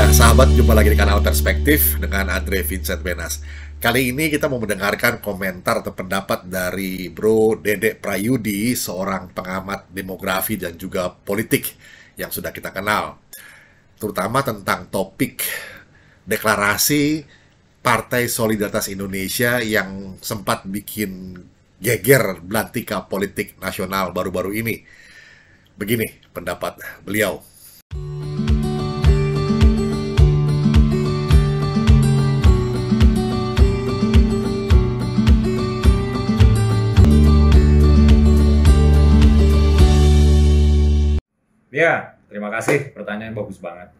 Ya, sahabat, jumpa lagi di kanal Perspektif dengan Andre Vincent Benas. Kali ini kita mau mendengarkan komentar atau pendapat dari Bro Dedek Prayudi, seorang pengamat demografi dan juga politik yang sudah kita kenal. Terutama tentang topik deklarasi Partai Solidaritas Indonesia yang sempat bikin geger belantika politik nasional baru-baru ini. Begini pendapat beliau. Ya, terima kasih. Pertanyaan bagus banget.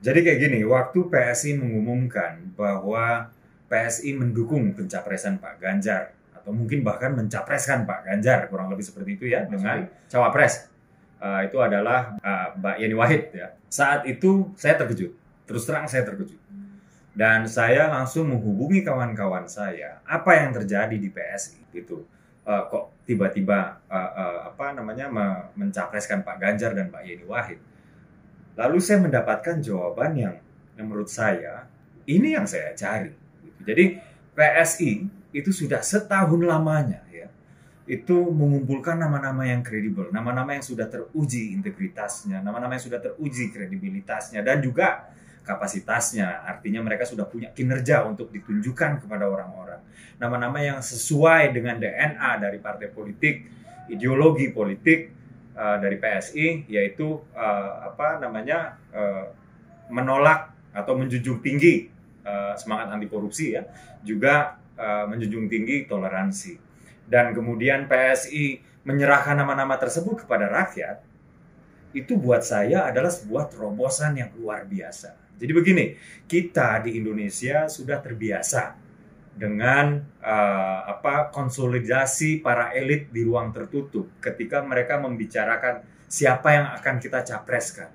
Jadi kayak gini, waktu PSI mengumumkan bahwa PSI mendukung pencapresan Pak Ganjar, atau mungkin bahkan mencapreskan Pak Ganjar, kurang lebih seperti itu ya, dengan cawapres. Itu adalah Mbak Yeni Wahid ya. Saat itu saya terkejut, terus terang saya terkejut. Dan saya langsung menghubungi kawan-kawan saya, apa yang terjadi di PSI gitu. Kok tiba-tiba mencapreskan Pak Ganjar dan Pak Yeni Wahid. Lalu saya mendapatkan jawaban yang menurut saya ini yang saya cari. Jadi PSI itu sudah setahun lamanya ya, itu mengumpulkan nama-nama yang kredibel, nama-nama yang sudah teruji integritasnya, nama-nama yang sudah teruji kredibilitasnya dan juga kapasitasnya. Artinya mereka sudah punya kinerja untuk ditunjukkan kepada orang-orang. Nama-nama yang sesuai dengan DNA dari partai politik, ideologi politik dari PSI, yaitu menolak atau menjunjung tinggi semangat anti korupsi ya, juga menjunjung tinggi toleransi. Dan kemudian PSI menyerahkan nama-nama tersebut kepada rakyat, itu buat saya adalah sebuah terobosan yang luar biasa. Jadi begini, kita di Indonesia sudah terbiasa dengan konsolidasi para elit di ruang tertutup ketika mereka membicarakan siapa yang akan kita capreskan.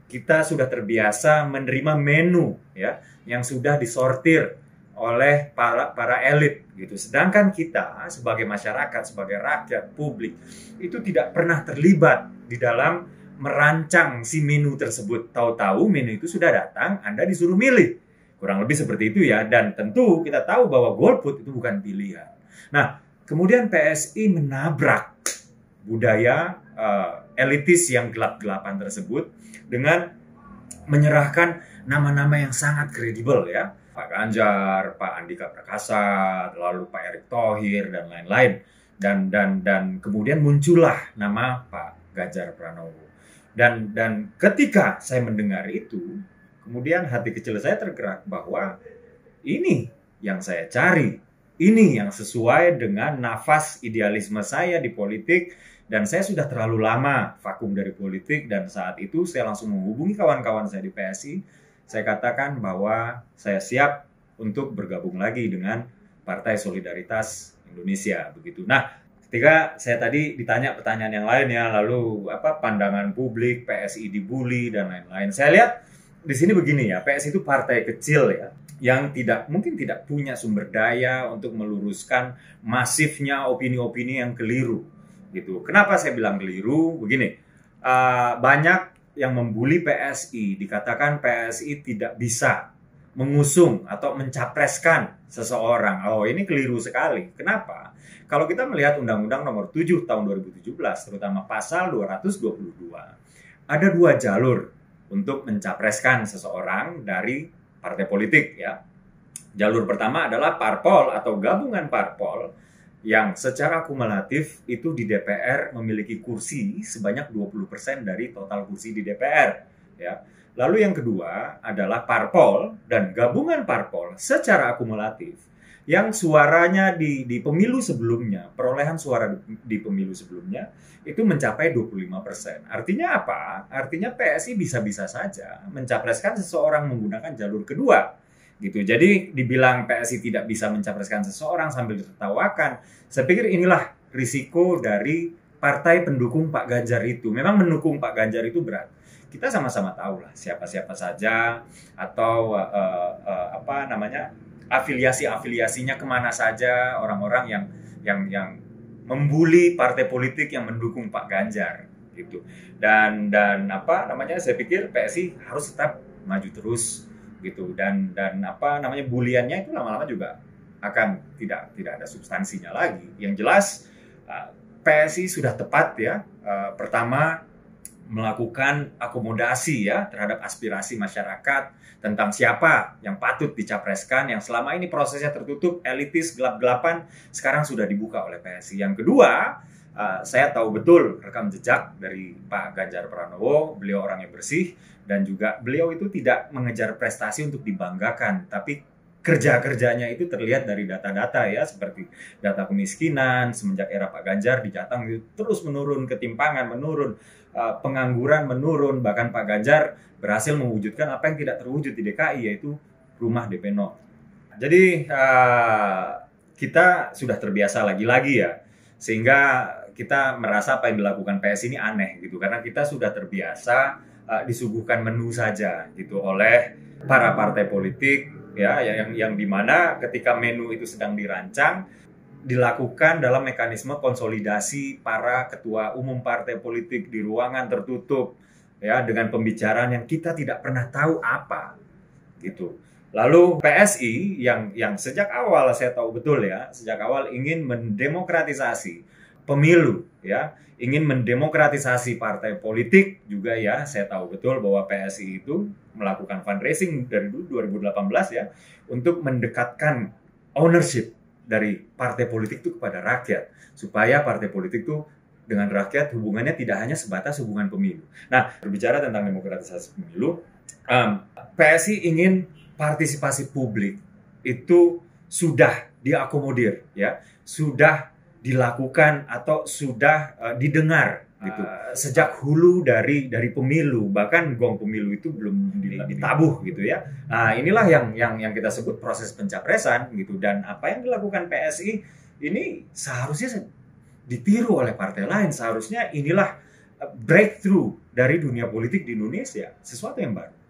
Kita sudah terbiasa menerima menu ya yang sudah disortir oleh para elit gitu. Sedangkan kita sebagai masyarakat, sebagai rakyat, publik itu tidak pernah terlibat di dalam merancang si menu tersebut. Tahu-tahu menu itu sudah datang, Anda disuruh milih. Kurang lebih seperti itu ya. Dan tentu kita tahu bahwa golput itu bukan pilihan. Nah, kemudian PSI menabrak budaya elitis yang gelap-gelapan tersebut dengan menyerahkan nama-nama yang sangat kredibel ya. Pak Ganjar, Pak Andika Prakasa, lalu Pak Erick Thohir dan lain-lain. Dan kemudian muncullah nama Pak Ganjar Pranowo. Dan ketika saya mendengar itu, kemudian hati kecil saya tergerak bahwa ini yang saya cari, ini yang sesuai dengan nafas idealisme saya di politik, dan saya sudah terlalu lama vakum dari politik, dan saat itu saya langsung menghubungi kawan-kawan saya di PSI, saya katakan bahwa saya siap untuk bergabung lagi dengan Partai Solidaritas Indonesia, begitu. Nah, ketika saya tadi ditanya pertanyaan yang lain ya, lalu pandangan publik, PSI dibully dan lain-lain. Saya lihat di sini begini ya, PSI itu partai kecil ya, yang mungkin tidak punya sumber daya untuk meluruskan masifnya opini-opini yang keliru gitu. Kenapa saya bilang keliru? Begini, banyak yang membuli PSI, dikatakan PSI tidak bisa mengusung atau mencapreskan seseorang. Oh, ini keliru sekali. Kenapa? Kalau kita melihat Undang-Undang Nomor 7 Tahun 2017, terutama Pasal 222, ada dua jalur untuk mencapreskan seseorang dari partai politik ya. Jalur pertama adalah parpol atau gabungan parpol yang secara kumulatif itu di DPR memiliki kursi sebanyak 20% dari total kursi di DPR ya. Lalu yang kedua adalah parpol dan gabungan parpol secara akumulatif yang suaranya di pemilu sebelumnya, perolehan suara di pemilu sebelumnya itu mencapai 25%. Artinya apa? Artinya PSI bisa-bisa saja mencapreskan seseorang menggunakan jalur kedua. Gitu. Jadi dibilang PSI tidak bisa mencapreskan seseorang sambil ditertawakan. Saya pikir inilah risiko dari partai pendukung Pak Ganjar itu. Memang mendukung Pak Ganjar itu berat. Kita sama-sama tahu lah siapa-siapa saja atau afiliasi-afiliasinya kemana saja orang-orang yang membuli partai politik yang mendukung Pak Ganjar gitu. Dan saya pikir PSI harus tetap maju terus gitu, dan apa namanya, buliannya itu lama-lama juga akan tidak ada substansinya lagi. Yang jelas PSI sudah tepat ya, pertama melakukan akomodasi ya terhadap aspirasi masyarakat tentang siapa yang patut dicapreskan, yang selama ini prosesnya tertutup, elitis, gelap-gelapan, sekarang sudah dibuka oleh PSI. Yang kedua, saya tahu betul rekam jejak dari Pak Ganjar Pranowo, beliau orang yang bersih, dan juga beliau itu tidak mengejar prestasi untuk dibanggakan, tapi kerja-kerjanya itu terlihat dari data-data ya, seperti data kemiskinan semenjak era Pak Ganjar di Jateng itu terus menurun, ketimpangan menurun, pengangguran menurun, bahkan Pak Ganjar berhasil mewujudkan apa yang tidak terwujud di DKI, yaitu rumah DP 0. Jadi kita sudah terbiasa lagi-lagi ya, sehingga kita merasa apa yang dilakukan PS ini aneh gitu, karena kita sudah terbiasa disuguhkan menu saja gitu oleh para partai politik ya, yang dimana ketika menu itu sedang dirancang dilakukan dalam mekanisme konsolidasi para ketua umum partai politik di ruangan tertutup ya, dengan pembicaraan yang kita tidak pernah tahu apa gitu. Lalu PSI yang sejak awal saya tahu betul ya, sejak awal ingin mendemokratisasi pemilu ya, ingin mendemokratisasi partai politik juga ya. Saya tahu betul bahwa PSI itu melakukan fundraising dari dulu 2018 ya, untuk mendekatkan ownership dari partai politik itu kepada rakyat, supaya partai politik itu dengan rakyat hubungannya tidak hanya sebatas hubungan pemilu. Nah, berbicara tentang demokratisasi pemilu, PSI ingin partisipasi publik itu sudah diakomodir ya, sudah dilakukan atau sudah didengar gitu. Sejak hulu dari pemilu, bahkan gong pemilu itu belum ditabuh gitu ya. Nah, inilah yang kita sebut proses pencapresan gitu, dan apa yang dilakukan PSI ini seharusnya ditiru oleh partai lain. Seharusnya inilah breakthrough dari dunia politik di Indonesia, sesuatu yang baru.